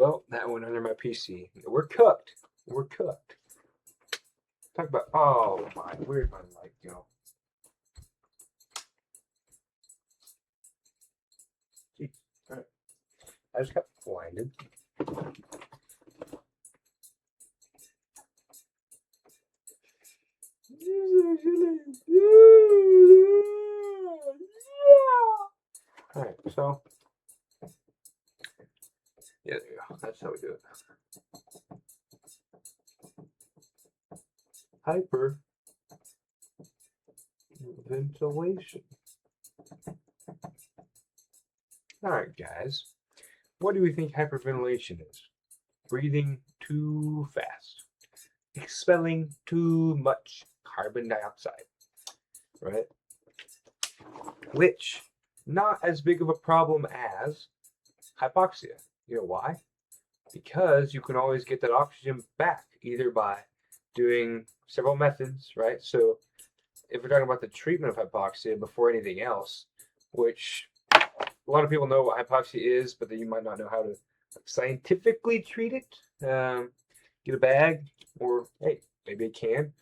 Well, that went under my PC. We're cooked. We're cooked. Talk about. Oh my, where'd my light go? Jeez. All right. I just got blinded. Alright, so yeah, there you go. That's how we do it. Hyperventilation. Alright, guys. What do we think hyperventilation is? Breathing too fast. Expelling too much carbon dioxide. Right? Which, not as big of a problem as hypoxia. You know why? Because you can always get that oxygen back either by doing several methods, right? So if we're talking about the treatment of hypoxia before anything else, which a lot of people know what hypoxia is, but then you might not know how to scientifically treat it. Get a bag, or hey, maybe a can.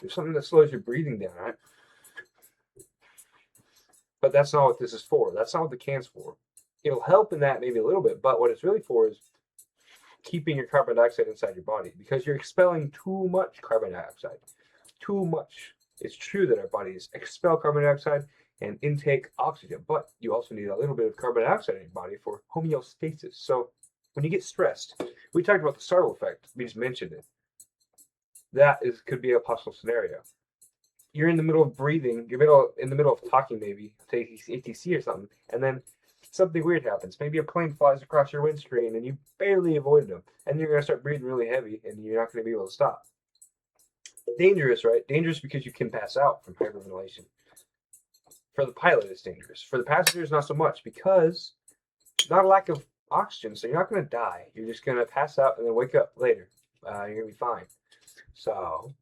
There's something that slows your breathing down, right? But that's not what this is for. That's not what the can's for. It'll help in that maybe a little bit, but what it's really for is keeping your carbon dioxide inside your body, because you're expelling too much carbon dioxide. Too much. It's true that our bodies expel carbon dioxide and intake oxygen, but you also need a little bit of carbon dioxide in your body for homeostasis. So when you get stressed, we talked about the startle effect. We just mentioned it. That could be a possible scenario. You're in the middle of breathing, in the middle of talking, maybe say ATC or something, and then something weird happens. Maybe a plane flies across your windscreen and you barely avoided them, and you're going to start breathing really heavy and you're not going to be able to stop. Dangerous, right? Dangerous because you can pass out from hyperventilation. For the pilot, it's dangerous. For the passengers, not so much, because not a lack of oxygen, so you're not going to die. You're just going to pass out and then wake up later. You're going to be fine. So,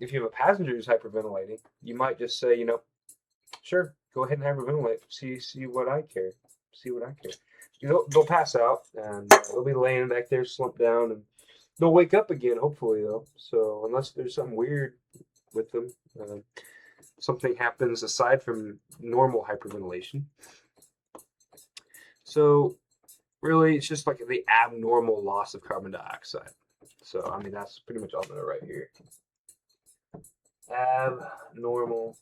if you have a passenger who's hyperventilating, you might just say, sure, go ahead and hyperventilate. See what I care. See what I care. They'll pass out, and they'll be laying back there, slumped down, and they'll wake up again, hopefully, though. So, unless there's something weird with them, something happens aside from normal hyperventilation. So, really, it's just like the abnormal loss of carbon dioxide. So, I mean, that's pretty much all I'm going to write here. Abnormal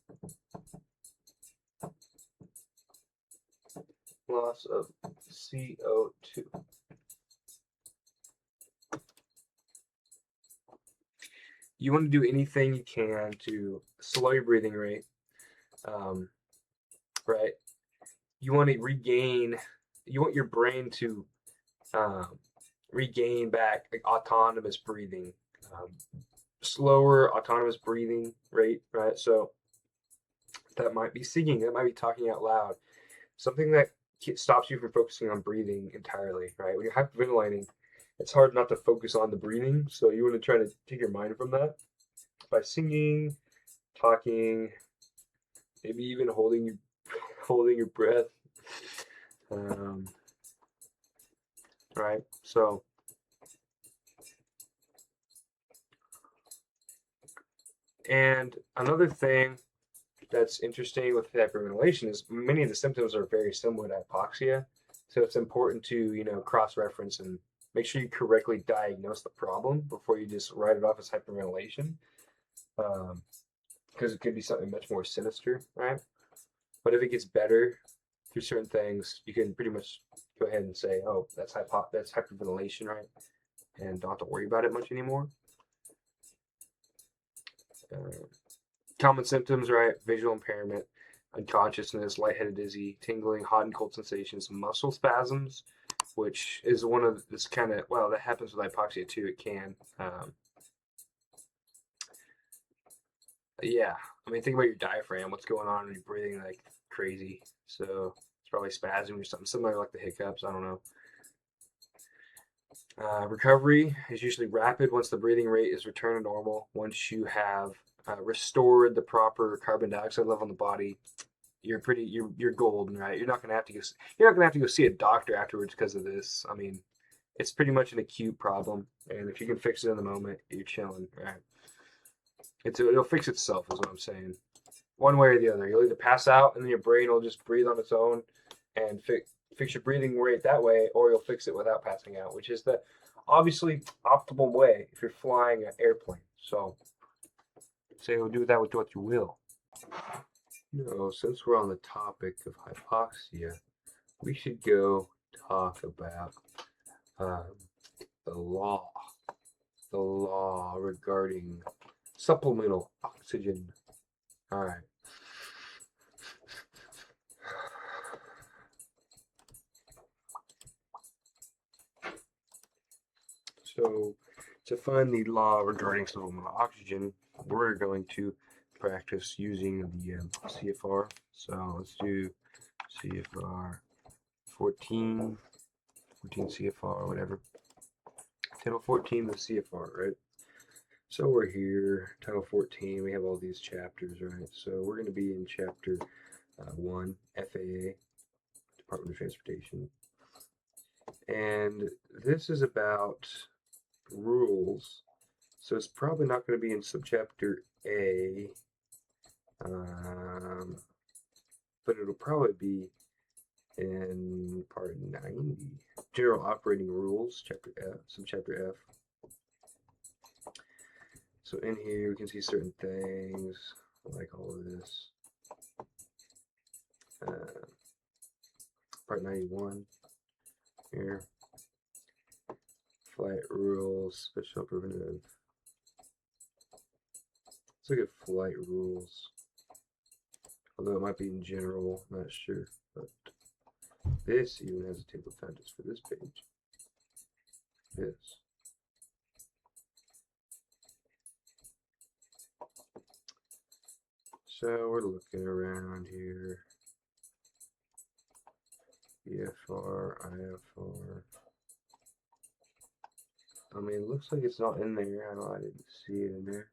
loss of CO2. You want to do anything you can to slow your breathing rate, right? You want to you want your brain to regain back like autonomous breathing, slower autonomous breathing rate, right? So that might be singing, that might be talking out loud, something that stops you from focusing on breathing entirely, right? When you're hyperventilating, it's hard not to focus on the breathing, so you want to try to take your mind from that by singing, talking, maybe even holding your breath, right? So and another thing that's interesting with hyperventilation is many of the symptoms are very similar to hypoxia. So it's important to, cross-reference and make sure you correctly diagnose the problem before you just write it off as hyperventilation. Because it could be something much more sinister, right? But if it gets better through certain things, you can pretty much go ahead and say, oh, that's hyperventilation, right? And don't have to worry about it much anymore. Common symptoms, right? Visual impairment, unconsciousness, lightheaded, dizzy, tingling, hot and cold sensations, muscle spasms, which is one of this kind of, well, that happens with hypoxia too. It can. Yeah, I mean, think about your diaphragm. What's going on when you're breathing like crazy? So it's probably spasm or something similar like the hiccups. I don't know. Recovery is usually rapid once the breathing rate is returned to normal. Once you have restored the proper carbon dioxide level in the body, you're golden, right? You're not gonna have to go see a doctor afterwards because of this. I mean, it's pretty much an acute problem, and if you can fix it in the moment, you're chilling, right? It'll fix itself, is what I'm saying. One way or the other, you'll either pass out and then your brain will just breathe on its own and fix your breathing rate that way, or you'll fix it without passing out, which is the obviously optimal way if you're flying an airplane. So, say you'll do that with what you will. Since we're on the topic of hypoxia, we should go talk about the law regarding supplemental oxygen. All right. So, to find the law regarding supplemental oxygen, we're going to practice using the CFR. So let's do CFR 14 CFR, whatever. Title 14, the CFR, right? So we're here, Title 14, we have all these chapters, right? So we're going to be in Chapter 1, FAA, Department of Transportation. And this is about rules. So it's probably not going to be in Subchapter A, but it'll probably be in Part 90, General Operating Rules, Chapter F, Subchapter F. So in here we can see certain things, like all of this. Part 91 here. Flight rules, special preventative. Let's look at flight rules. Although it might be in general, I'm not sure. But this even has a table of contents for this page. This. So we're looking around here. EFR, IFR. I mean, it looks like it's not in there. I didn't see it in there.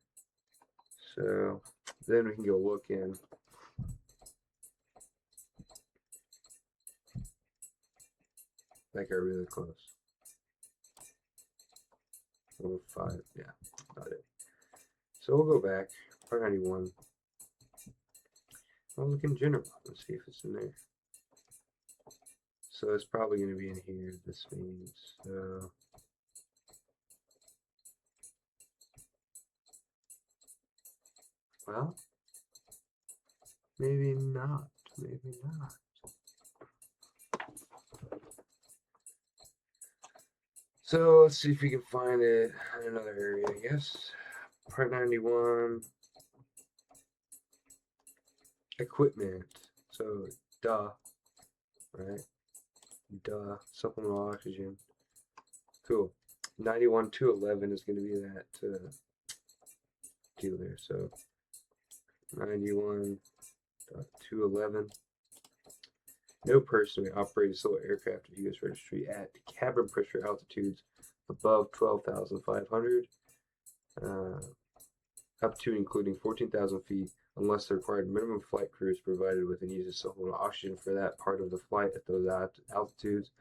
So then we can go look in. That got really close. 5, yeah, got it. So we'll go back. Part 91. I'll look in general and see if it's in there. So it's probably going to be in here. This means well, maybe not. Maybe not. So let's see if we can find it in another area, I guess. Part 91. Equipment. So, duh. Right? Duh. Supplemental oxygen. Cool. 91 to 11 is going to be that deal there. So, 91 to 11. No person may operate a solo aircraft at U.S. registry at cabin pressure altitudes above 12,500, up to including 14,000 feet, unless the required minimum flight crew is provided with and uses supplemental oxygen for that part of the flight at those altitudes.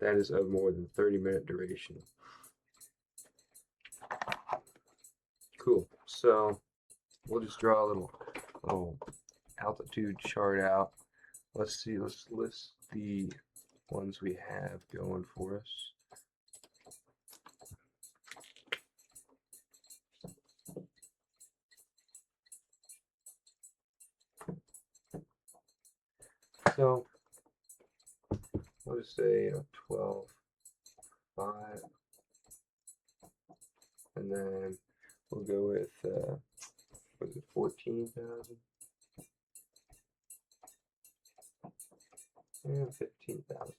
That is of more than 30-minute duration. Cool. So we'll just draw a little altitude chart out. Let's see, let's list the ones we have going for us. So we'll just say 12, 5, and then we'll go with was it 14,000 and 15,000.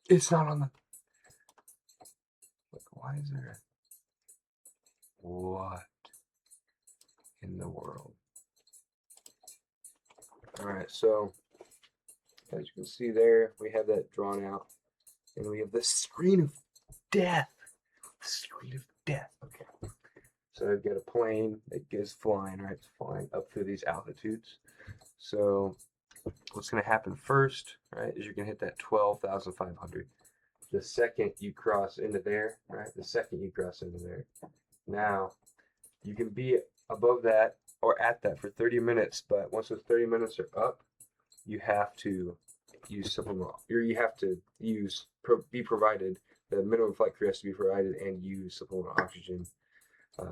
It's not on the. Look, why is there? What in the world? All right, so as you can see there, we have that drawn out, and we have this screen of death. The scream of death. Okay. So I've got a plane that is flying, right? It's flying up through these altitudes. So what's going to happen first, right, is you're going to hit that 12,500. The second you cross into there, right? The second you cross into there. Now, you can be above that or at that for 30 minutes, but once those 30 minutes are up, you have to use supplemental, or you have to be provided, the minimum flight crew has to be provided and use supplemental oxygen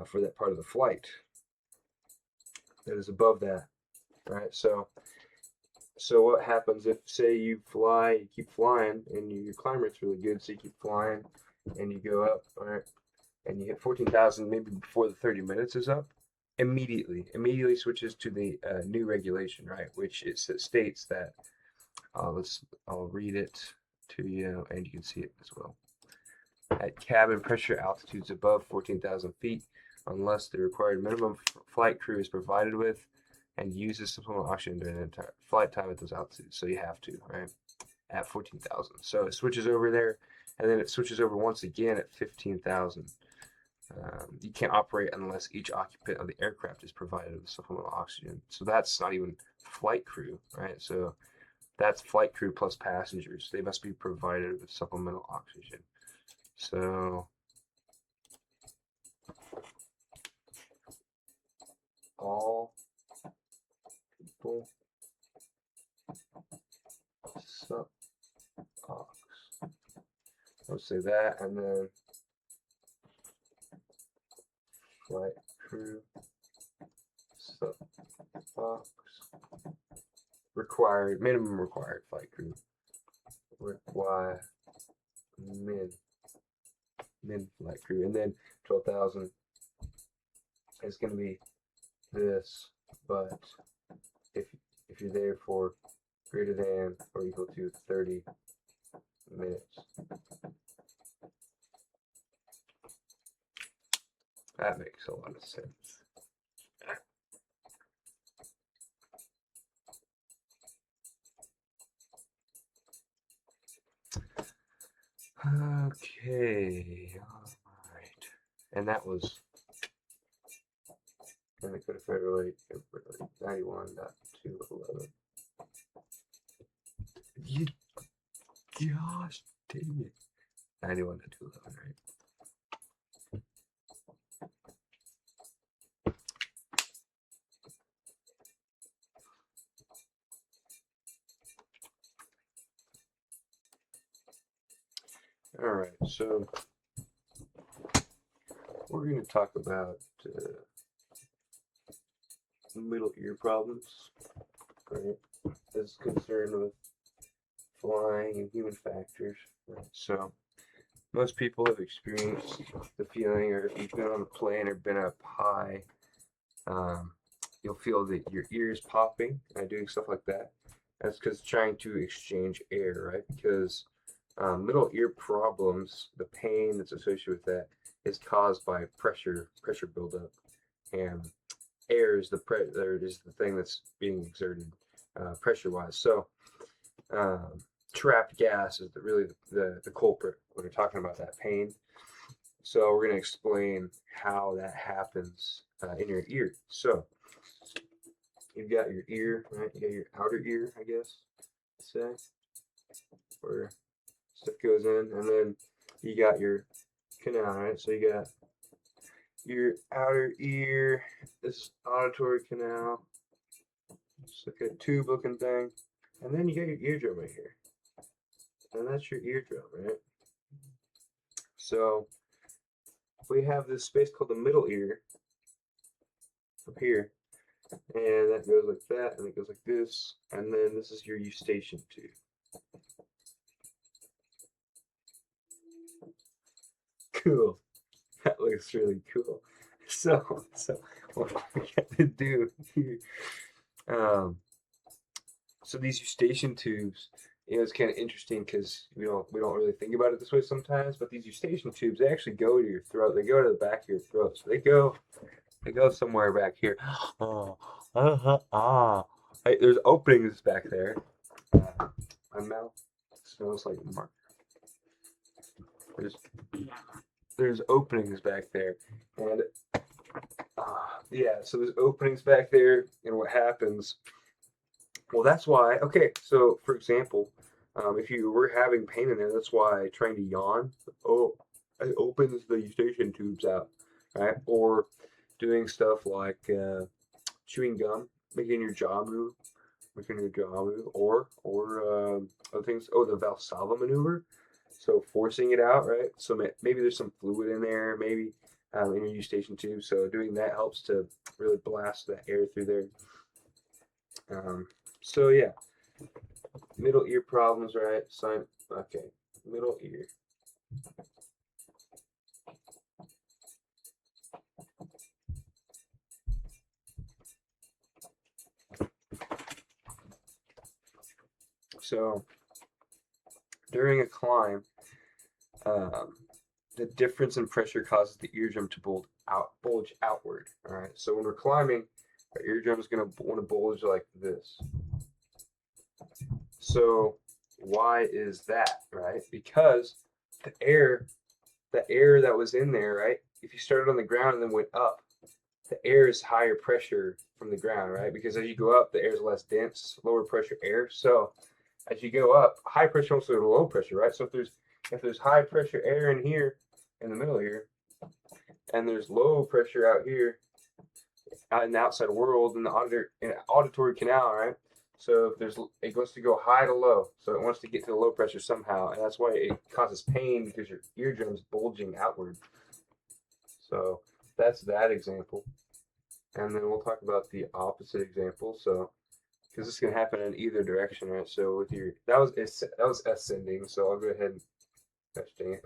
for that part of the flight that is above that, right? So what happens if, say, you keep flying, and your climb rate's really good, so you keep flying, and you go up, all right, and you hit 14,000 maybe before the 30 minutes is up, immediately switches to the new regulation, right, which it states that, I'll read it to you, and you can see it as well. At cabin pressure altitudes above 14,000 feet, unless the required minimum flight crew is provided with and uses supplemental oxygen during the entire flight time at those altitudes. So you have to, right, at 14,000. So it switches over there, and then it switches over once again at 15,000. You can't operate unless each occupant of the aircraft is provided with supplemental oxygen. So that's not even flight crew, right? So that's flight crew plus passengers. They must be provided with supplemental oxygen. So all people sup ox. Let's say that, and then flight crew sup ox. Minimum required flight crew. Require min flight crew, and then 12,000 is going to be this, but if you're there for greater than or equal to 30 minutes. That makes a lot of sense. Okay, alright. And that was and it could have federally 91.211. You gosh dang it. 91.211, right? Alright, so we're going to talk about middle ear problems, right? As concerned with flying and human factors, right? So most people have experienced the feeling, or if you've been on a plane or been up high, you'll feel that your ears popping and doing stuff like that. That's because it's trying to exchange air, right? Because middle ear problems, the pain that's associated with that is caused by pressure buildup, and air is the thing that's being exerted pressure-wise. So trapped gas is really the culprit when we're talking about that pain. So we're going to explain how that happens in your ear. So you've got your ear, right? You got your outer ear, I guess, say, where stuff goes in, and then you got your canal, right? So you got your outer ear, this auditory canal, it's like a tube looking thing, and then you got your eardrum right here, and that's your eardrum, right? So we have this space called the middle ear up here, and that goes like that, and it goes like this, and then this is your eustachian tube. Cool. That looks really cool. So what we got to do here, so these eustachian tubes, it's kind of interesting because we don't really think about it this way sometimes, but these eustachian tubes, they actually go to your throat. They go to the back of your throat. So they go somewhere back here. There's openings back there. My mouth smells like marker. there's openings back there, and yeah, so there's openings back there, and what happens? Well, that's why. Okay, so for example, if you were having pain in there, that's why trying to yawn, it opens the eustachian tubes out, right? Or doing stuff like chewing gum, making your jaw move, or other things. Oh, the Valsalva maneuver, so forcing it out, right? So maybe there's some fluid in there, maybe in your eustachian tube. So doing that helps to really blast the air through there. So yeah, middle ear problems, right? Okay, middle ear. So during a climb, the difference in pressure causes the eardrum to bulge outward. All right. So when we're climbing, our eardrum is going to want to bulge like this. So why is that, right? Because the air that was in there, right? If you started on the ground and then went up, the air is higher pressure from the ground, right? Because as you go up, the air is less dense, lower pressure air. So as you go up, high pressure also to low pressure, right? So if there's high pressure air in here, in the middle here, and there's low pressure out here, out in the outside world, in the auditory canal, right? So if it wants to go high to low, so it wants to get to the low pressure somehow, and that's why it causes pain because your eardrum's bulging outward. So that's that example, and then we'll talk about the opposite example. So because this can happen in either direction, right? So with your that was ascending, so I'll go ahead and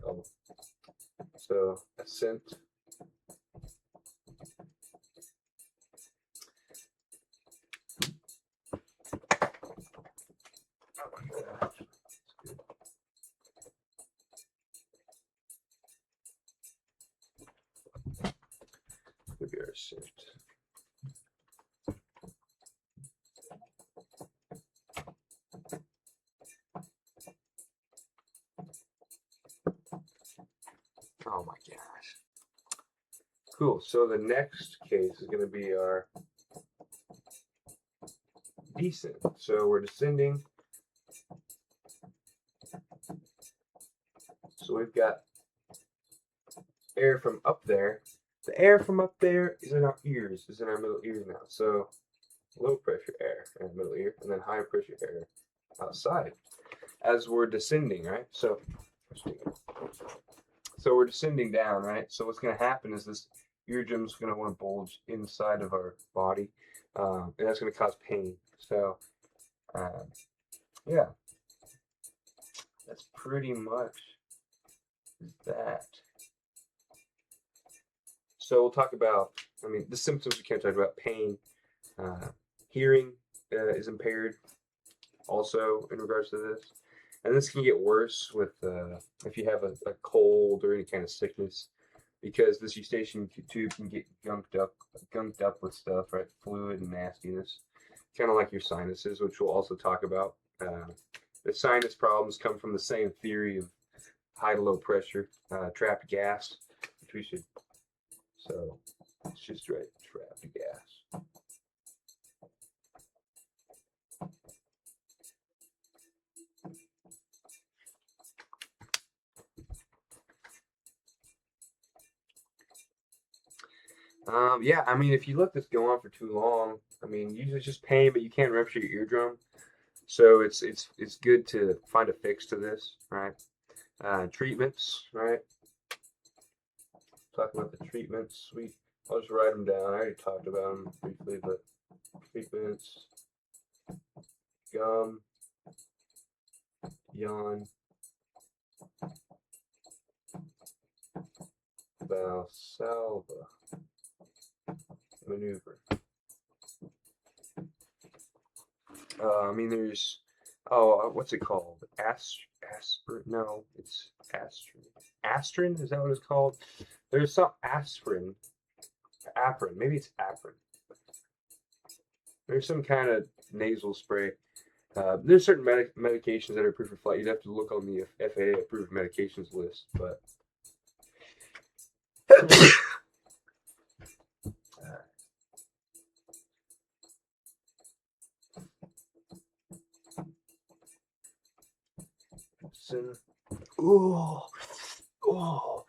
so ascent. Maybe our ascent. Oh my gosh. Cool. So the next case is going to be our descent. So we're descending. So we've got air from up there. The air from up there is in our ears, is in our middle ears now. So low pressure air in the middle ear, and then high pressure air outside as we're descending, right? So we're descending down, right? So what's going to happen is this eardrum's going to want to bulge inside of our body, and that's going to cause pain. So, yeah, that's pretty much that. So we'll talk about, the symptoms we can't talk about: pain, hearing is impaired, also in regards to this. And this can get worse with if you have a cold or any kind of sickness, because this eustachian tube can get gunked up with stuff, right? Fluid and nastiness, kind of like your sinuses, which we'll also talk about. The sinus problems come from the same theory of high to low pressure, trapped gas, which we should. So it's just right, trapped gas. Yeah, if you let this go on for too long, usually it's just pain, but you can't rupture your eardrum. So it's good to find a fix to this, right? Treatments, right? Talk about the treatments. I'll just write them down. I already talked about them briefly, but treatments: gum, yawn, Valsalva maneuver. There's what's it called? Aspirin? No, it's aspirin. Aspirin? Is that what it's called? There's some aspirin. Aprin. Maybe it's Aprin. There's some kind of nasal spray There's certain medications that are approved for flight. You'd have to look on the FAA approved medications list, but oh, oh.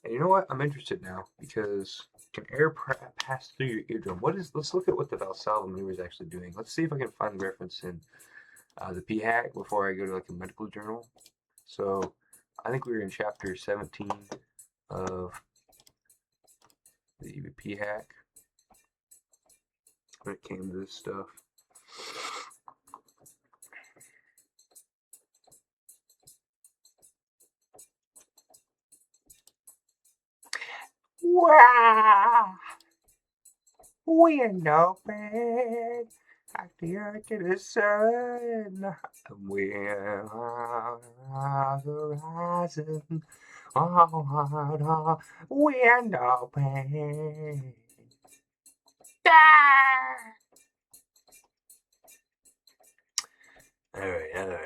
And you know what? I'm interested now because can air pass through your eardrum? Let's look at what the Valsalva maneuver is actually doing. Let's see if I can find the reference in the PHAC before I go to like a medical journal. So I think we were in chapter 17 of the PHAC when it came to this stuff. Wow! We're open at the earth to the sun. We're on the horizon. Oh, we're open. All right.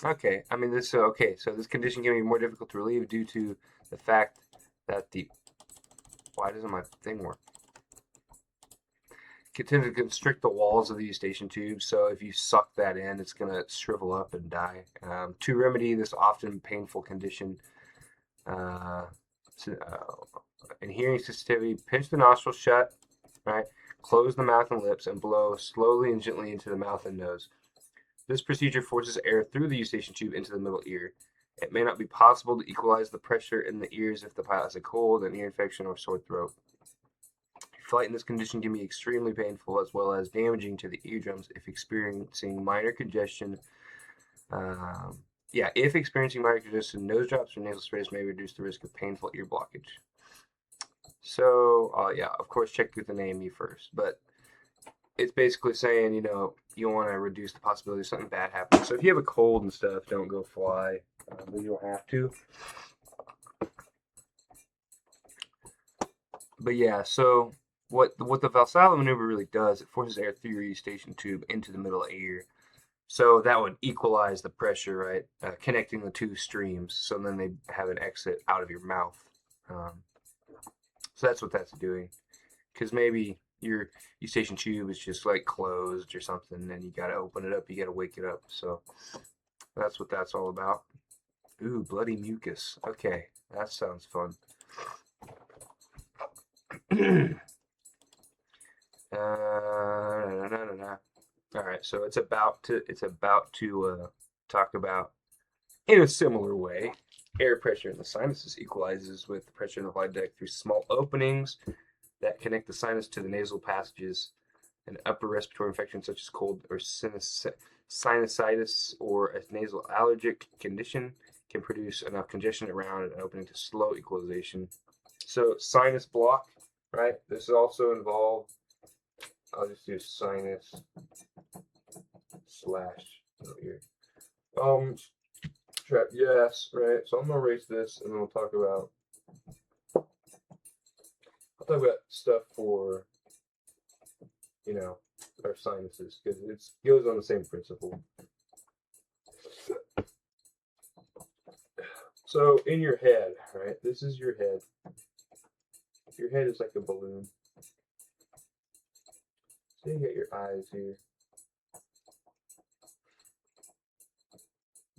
Okay, I mean this. Okay, so this condition can be more difficult to relieve due to the fact that the why doesn't my thing work? Continue to constrict the walls of the eustachian tube, so if you suck that in, it's gonna shrivel up and die. To remedy this often painful condition, in hearing sensitivity, pinch the nostrils shut, right? Close the mouth and lips and blow slowly and gently into the mouth and nose. This procedure forces air through the eustachian tube into the middle ear. It may not be possible to equalize the pressure in the ears if the pilot has a cold, an ear infection, or sore throat. Flight in this condition can be extremely painful as well as damaging to the eardrums if experiencing minor congestion. If experiencing minor congestion, nose drops or nasal sprays may reduce the risk of painful ear blockage. So, of course, check with an AME first. But it's basically saying, you want to reduce the possibility of something bad happening. So if you have a cold and stuff, don't go fly. But you don't have to. But yeah, so what the Valsalva maneuver really does, it forces air through your eustachian tube into the middle ear. So that would equalize the pressure, right? Connecting the two streams. So then they have an exit out of your mouth. So that's what that's doing. Because maybe your eustachian tube is just like closed or something, and you got to open it up. You got to wake it up. So that's what that's all about. Ooh, bloody mucus. Okay, that sounds fun. All right, so it's about to talk about in a similar way. Air pressure in the sinuses equalizes with the pressure in the flight deck through small openings that connect the sinus to the nasal passages. An upper respiratory infection such as cold or sinusitis or a nasal allergic condition can produce enough congestion around an opening to slow equalization. So sinus block, right? This is also involved. I'll just do sinus / ear. Trap, yes, right. So I'm gonna erase this, and then we'll talk about. I'll talk about stuff for, our sinuses because it goes on the same principle. So in your head, right? This is your head. Your head is like a balloon. So you got your eyes here.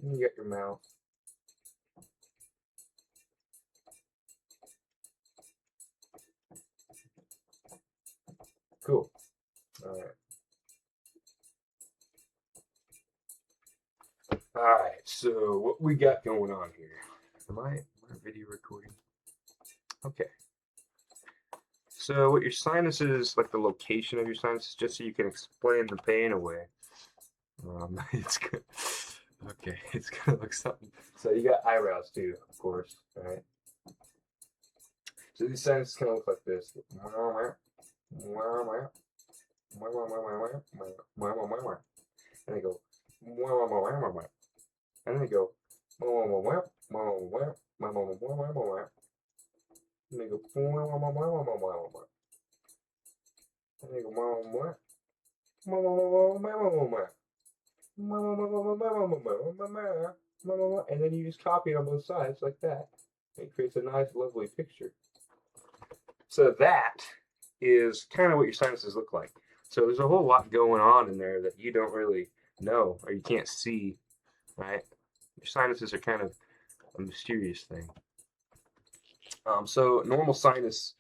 And you got your mouth. Cool. All right. So what we got going on here? Am I video recording? Okay. So what your sinuses, like the location of your sinuses, just so you can explain the pain away. It's good. Okay, it's gonna look something. So you got eyebrows too, of course, right? So these sinuses kind of look like this. And they go, and then they go, And they go, and they go, and then you just copy it on both sides like that. It creates a nice, lovely picture. So that is kind of what your sinuses look like. So there's a whole lot going on in there that you don't really know or you can't see, right? Your sinuses are kind of a mysterious thing. So normal sinus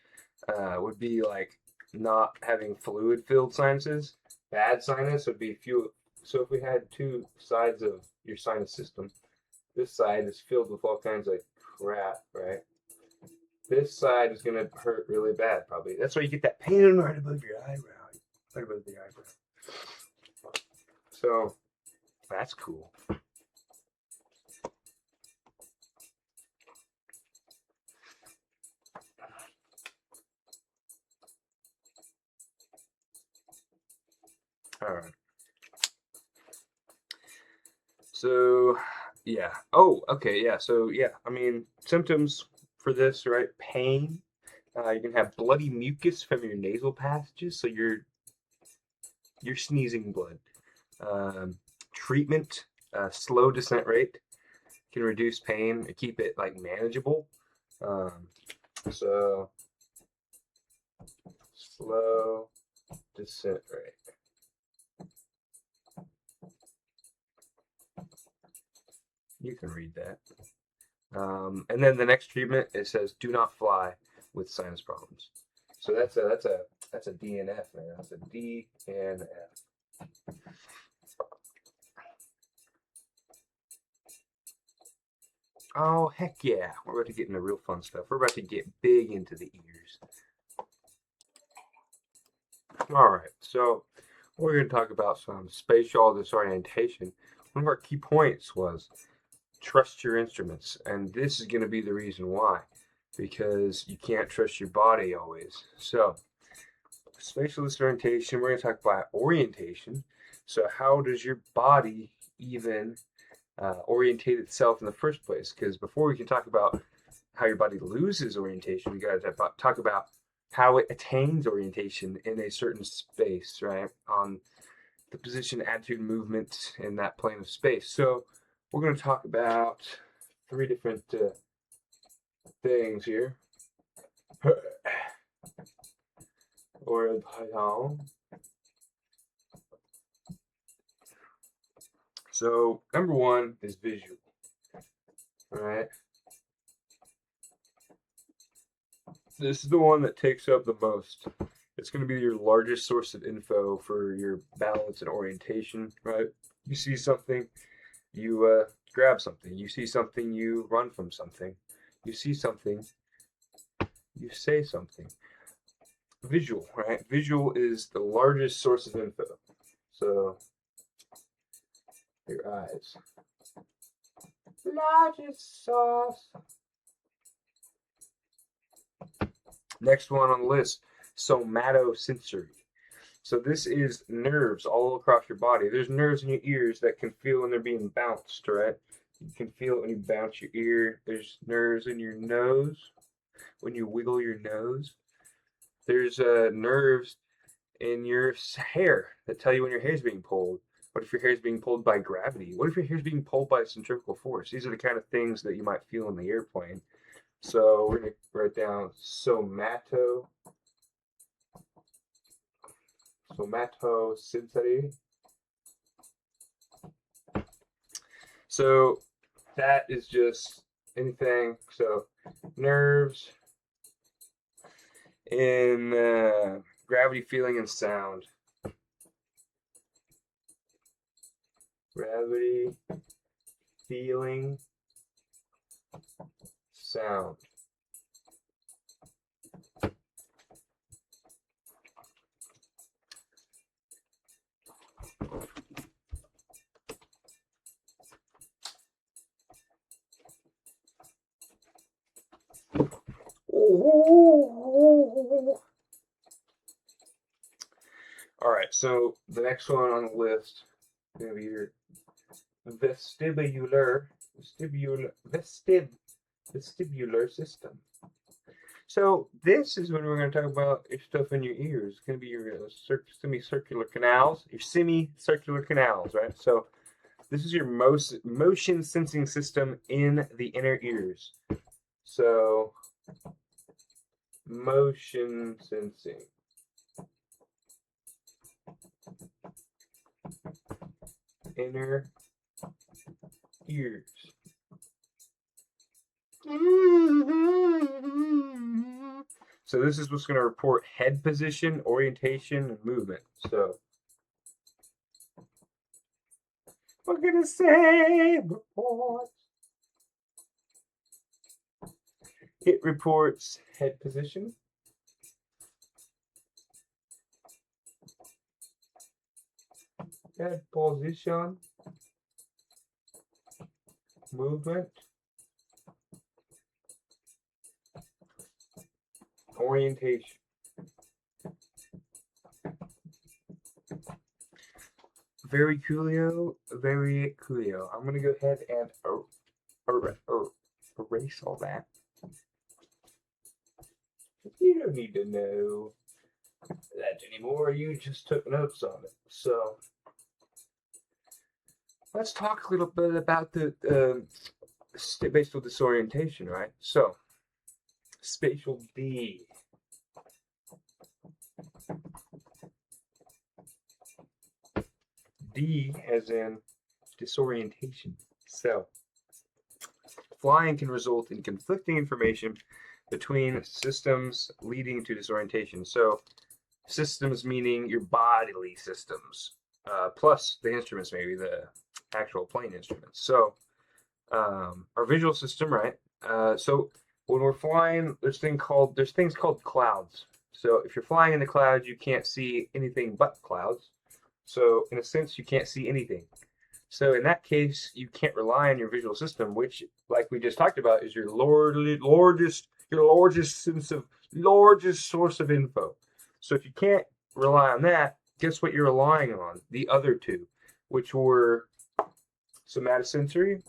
would be like not having fluid-filled sinuses. Bad sinus would be few. So if we had two sides of your sinus system, this side is filled with all kinds of crap, right? This side is gonna hurt really bad, probably. That's why you get that pain right above your eyebrow, right above the eyebrow. So that's cool. All right. So yeah. Oh, okay. Yeah. So yeah. I mean, symptoms for this, right? Pain. You can have bloody mucus from your nasal passages, so you're sneezing blood. Treatment, slow descent rate can reduce pain and keep it like manageable. So slow descent rate. You can read that. And then the next treatment, it says do not fly with sinus problems. So that's a DNF, man. That's a DNF. Oh heck yeah! We're about to get into real fun stuff. We're about to get big into the ears. All right, so we're going to talk about some spatial disorientation. One of our key points was trust your instruments, and this is going to be the reason why, because you can't trust your body always. So, spatial disorientation, we're going to talk about orientation. So, how does your body even orientate itself in the first place? Because before we can talk about how your body loses orientation, we got to talk about how it attains orientation in a certain space, right? On the position, attitude, movement in that plane of space. So we're going to talk about three different things here. Orientation. So number one is visual, right? This is the one that takes up the most. It's going to be your largest source of info for your balance and orientation, right? You see something, you grab something. You see something, you run from something. You see something, you say something. Visual, right? Visual is the largest source of info. So, your eyes. Largest source. Next one on the list, somatosensory. So this is nerves all across your body. There's nerves in your ears that can feel when they're being bounced, right? You can feel it when you bounce your ear. There's nerves in your nose when you wiggle your nose. There's nerves in your hair that tell you when your hair is being pulled. What if your hair is being pulled by gravity? What if your hair is being pulled by centrifugal force? These are the kind of things that you might feel in the airplane. So we're going to write down somatosensory. So that is just anything. So nerves in gravity, feeling, and sound. Gravity, feeling, sound. All right, so the next one on the list is going to be your vestibular, vestibular system. So this is when we're going to talk about your stuff in your ears. It's going to be your semicircular canals, your semicircular canals, right? So this is your motion sensing system in the inner ears. So motion sensing. Inner ears. So this is what's going to report head position, orientation, and movement. So we're going to say report. It reports head position. Head position. Movement. Orientation. Very coolio, very coolio. I'm gonna go ahead and erase all that. You don't need to know that anymore. You just took notes on it. So let's talk a little bit about the spatial disorientation, right? So spatial D. D as in disorientation. So flying can result in conflicting information between systems leading to disorientation. So systems meaning your bodily systems, plus the instruments, maybe the actual plane instruments. So our visual system, right? So when we're flying, there's things called clouds. So if you're flying in the clouds, you can't see anything but clouds. So in a sense, you can't see anything. So in that case, you can't rely on your visual system, which, like we just talked about, is your largest source of info. So if you can't rely on that, guess what you're relying on? The other two, which were somatosensory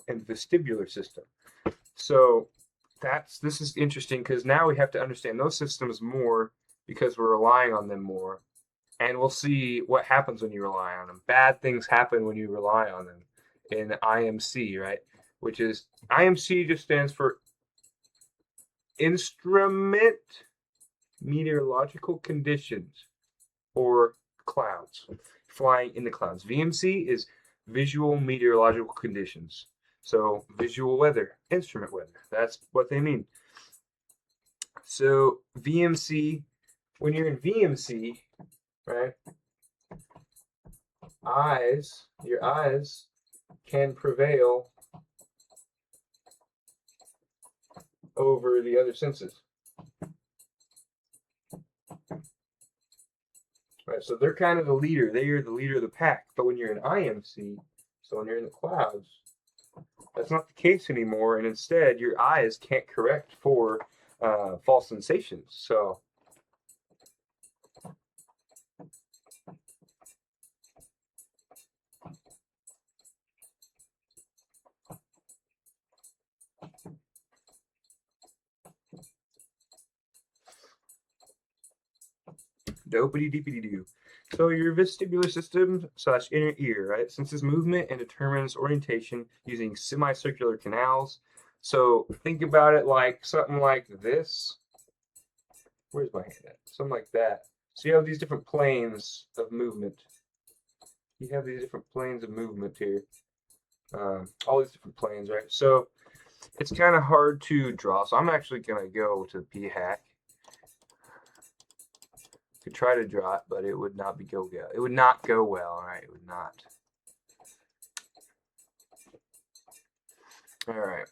and vestibular system. So this is interesting because now we have to understand those systems more because we're relying on them more. And we'll see what happens when you rely on them. Bad things happen when you rely on them in IMC, right? Which is, IMC just stands for Instrument Meteorological Conditions, or clouds, flying in the clouds. VMC is Visual Meteorological Conditions. So visual weather, instrument weather, that's what they mean. So VMC, when you're in VMC, right? Your eyes can prevail over the other senses. Right, so they're kind of the leader. They are the leader of the pack. But when you're in IMC, so when you're in the clouds, that's not the case anymore. And instead, your eyes can't correct for false sensations. So dopey deepity doo. So your vestibular system / inner ear, right, senses movement and determines orientation using semicircular canals. So think about it like something like this. Where's my hand at? Something like that. So you have these different planes of movement. You have these different planes of movement here. All these different planes, right? So it's kind of hard to draw. So I'm actually going to go to the P-hack. Could try to draw it, but it would not go well. It would not go well, right? It would not. All right.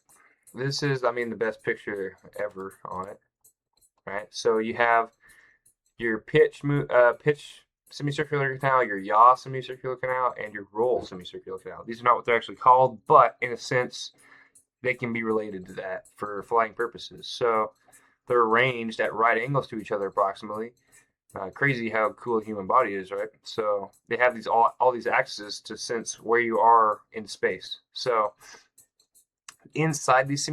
This is, the best picture ever on it, right? So you have your pitch semicircular canal, your yaw semicircular canal, and your roll semicircular canal. These are not what they're actually called, but in a sense, they can be related to that for flying purposes. So they're arranged at right angles to each other approximately. Crazy how cool a human body is, right? So they have all these axes to sense where you are in space. So inside these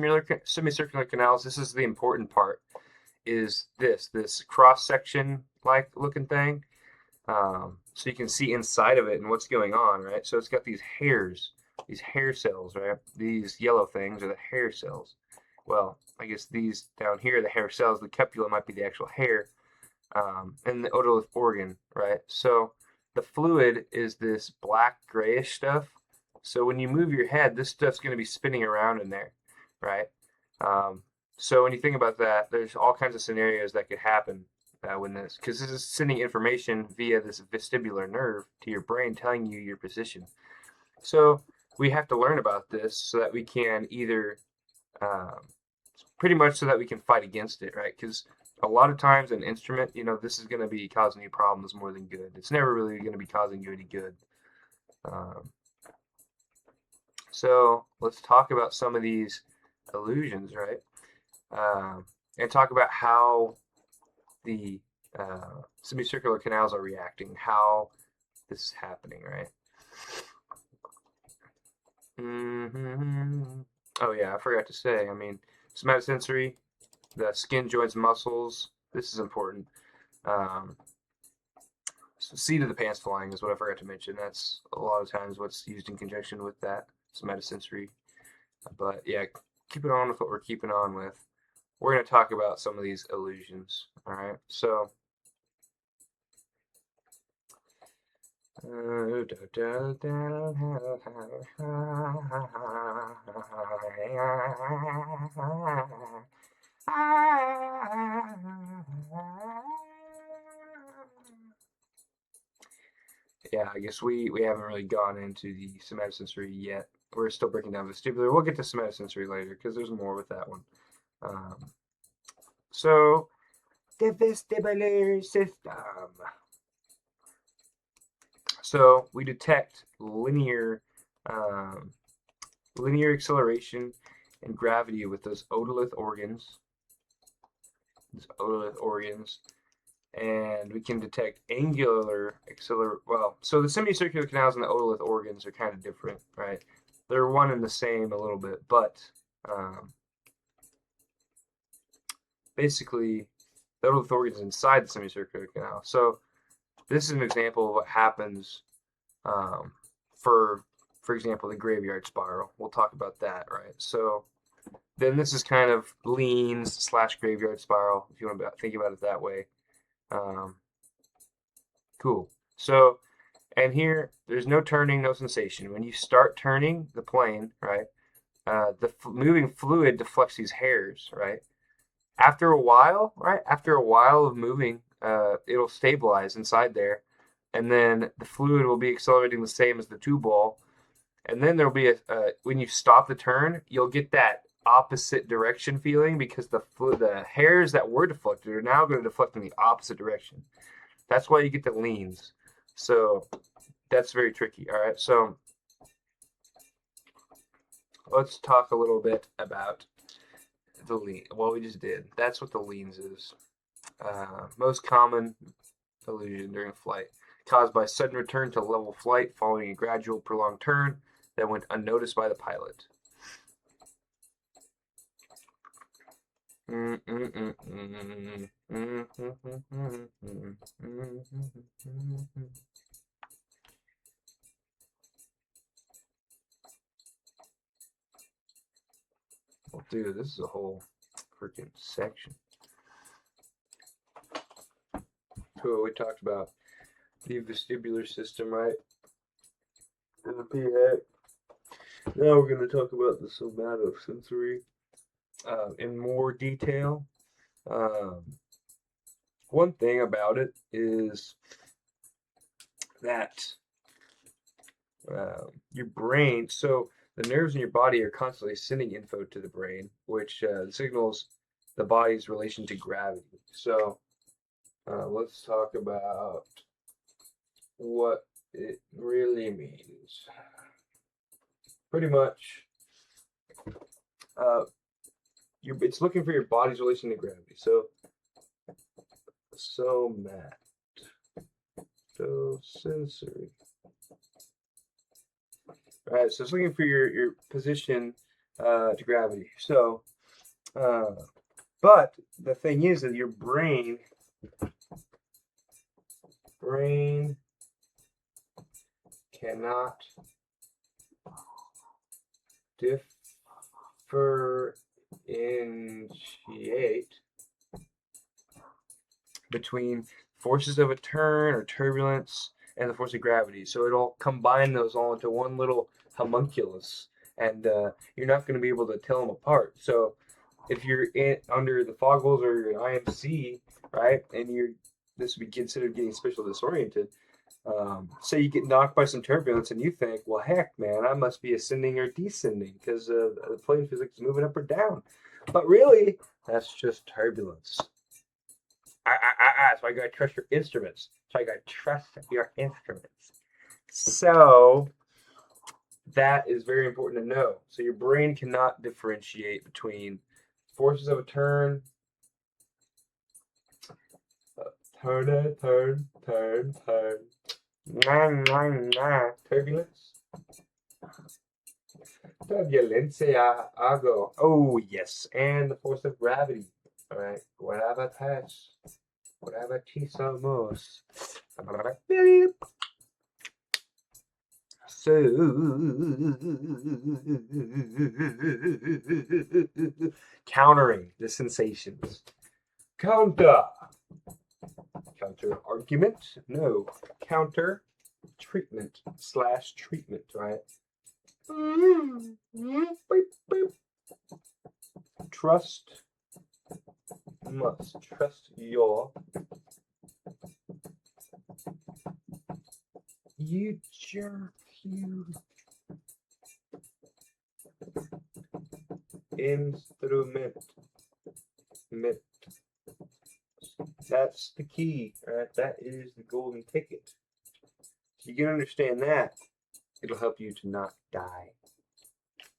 semicircular canals, this is the important part, is this cross-section like looking thing. So you can see inside of it and what's going on, right? So it's got these hairs, these hair cells, right? These yellow things are the hair cells. Well, I guess these down here are the hair cells. The cupula might be the actual hair, and the otolith organ, right? So the fluid is this black grayish stuff. So when you move your head, this stuff's going to be spinning around in there, right? So when you think about that, there's all kinds of scenarios that could happen when this, because this is sending information via this vestibular nerve to your brain telling you your position. So we have to learn about this so that we can either, pretty much so that we can fight against it, right? Because a lot of times an instrument, you know, this is going to be causing you problems more than good. It's never really going to be causing you any good. So let's talk about some of these illusions, right? And talk about how the semicircular canals are reacting, how this is happening, right? Oh yeah, I forgot to say, I mean, somatosensory, the skin, joints, muscles, this is important. So seat of the pants flying is what I forgot to mention. That's a lot of times what's used in conjunction with that somatosensory. But yeah, keep it on with what we're keeping on with. We're going to talk about some of these illusions. All right, so yeah, I guess we haven't really gone into the somatosensory yet. We're still breaking down vestibular. We'll get to somatosensory later because there's more with that one. So the vestibular system. So we detect linear acceleration and gravity with those otolith organs. And we can detect angular acceleration. Well, so the semicircular canals and the otolith organs are kind of different, right? They're one and the same a little bit, but basically the otolith organ is inside the semicircular canal. So this is an example of what happens for example, the graveyard spiral. We'll talk about that, right? So then this is kind of leans / graveyard spiral, if you want to think about it that way. Cool. So, and here, there's no turning, no sensation. When you start turning the plane, right, the moving fluid deflects these hairs, right? After a while, right, after a while of moving, it'll stabilize inside there, and then the fluid will be accelerating the same as the tube ball, and then there'll be when you stop the turn, you'll get that opposite direction feeling because the hairs that were deflected are now going to deflect in the opposite direction. That's why you get the leans. So that's very tricky. All right, so let's talk a little bit about the lean. Well, we just did. That's what the leans is. Most common illusion during flight, caused by sudden return to level flight following a gradual prolonged turn that went unnoticed by the pilot. Well, dude, this is a whole freaking section. So we talked about the vestibular system, right? And the PHAC. Now we're going to talk about the somatosensory in more detail. One thing about it is that your brain, so the nerves in your body are constantly sending info to the brain, which signals the body's relation to gravity. So let's talk about what it really means. Pretty much, it's looking for your body's relation to gravity. So sensory. All right, so it's looking for your position to gravity. So, but the thing is that your brain cannot differentiate between forces of a turn or turbulence and the force of gravity. So it'll combine those all into one little homunculus, and you're not going to be able to tell them apart. So if you're under the foggles or you're an IMC, right, and this would be considered getting spatial disoriented. Say you get knocked by some turbulence and you think, well, heck, man, I must be ascending or descending because the plane physics is moving up or down. But really, that's just turbulence. So I gotta trust your instruments. So that is very important to know. So your brain cannot differentiate between forces of a turn. Turn. Turbulence. Turbulencia. Oh, yes. And the force of gravity. All right. Whatever somos. So, countering the sensations. Counter argument? No. Counter treatment / treatment, right? Trust your you jerk you instrument. That's the key, right? That is the golden ticket. You can understand that. It'll help you to not die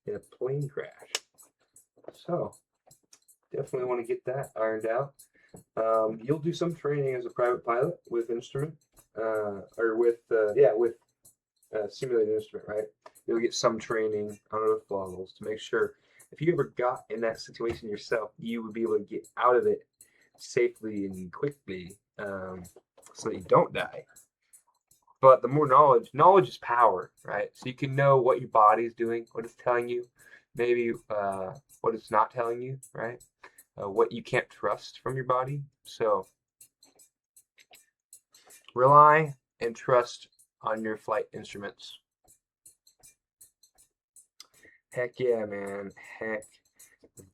in a plane crash. So, definitely want to get that ironed out. You'll do some training as a private pilot with instrument, or with simulated instrument, right? You'll get some training under the goggles to make sure if you ever got in that situation yourself, you would be able to get out of it safely and quickly, so that you don't die. But the more knowledge is power, right? So you can know what your body is doing, what it's telling you, maybe what it's not telling you, right? What you can't trust from your body. So rely and trust on your flight instruments. Heck yeah, man. Heck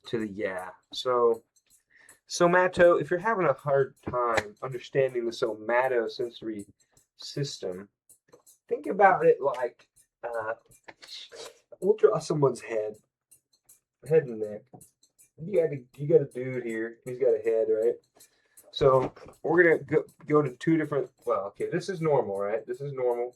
to the yeah. So somato, if you're having a hard time understanding the somatosensory system, think about it like we'll draw someone's head and neck. You got a dude here. He's got a head, right? So we're gonna go to two different. Well, okay, this is normal, right? This is normal.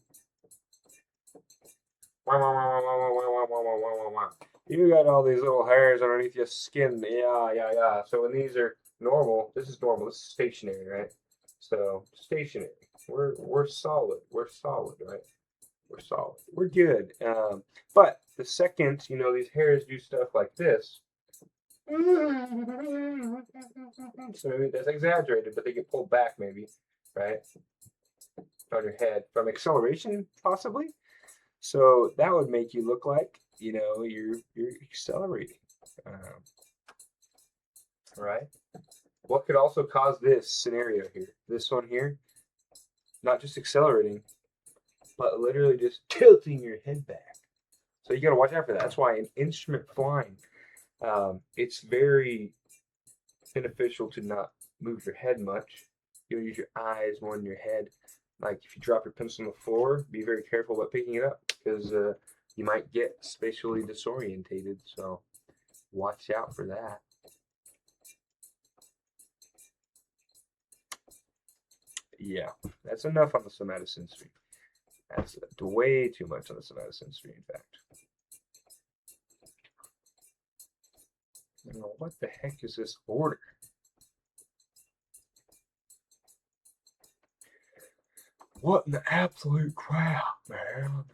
You got all these little hairs underneath your skin. Yeah. So when these are normal, this is normal. This is stationary, right? So stationary. We're solid. We're solid, right? We're solid. We're good. But the second, these hairs do stuff like this. So that's exaggerated, but they get pulled back maybe, right? On your head from acceleration, possibly. So that would make you look like, you're accelerating. Right? What could also cause this scenario here? This one here, not just accelerating, but literally just tilting your head back. So you got to watch out for that. That's why in instrument flying, it's very beneficial to not move your head much. You'll use your eyes more than your head. Like if you drop your pencil on the floor, be very careful about picking it up because you might get spatially disorientated. So watch out for that. Yeah, that's enough on the somatosensory. That's way too much on the somatosensory, in fact. What the heck is this order? What in the absolute crap, man?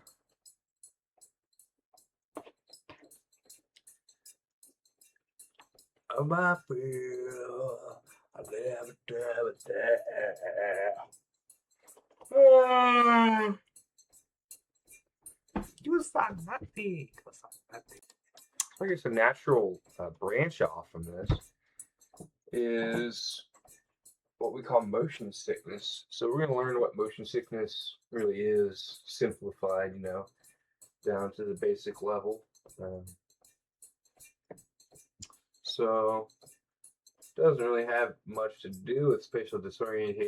of my feel. I never do it there. You said nothing. I guess a natural branch off from this is what we call motion sickness. So we're going to learn what motion sickness really is, simplified, down to the basic level. So it doesn't really have much to do with spatial disorientation.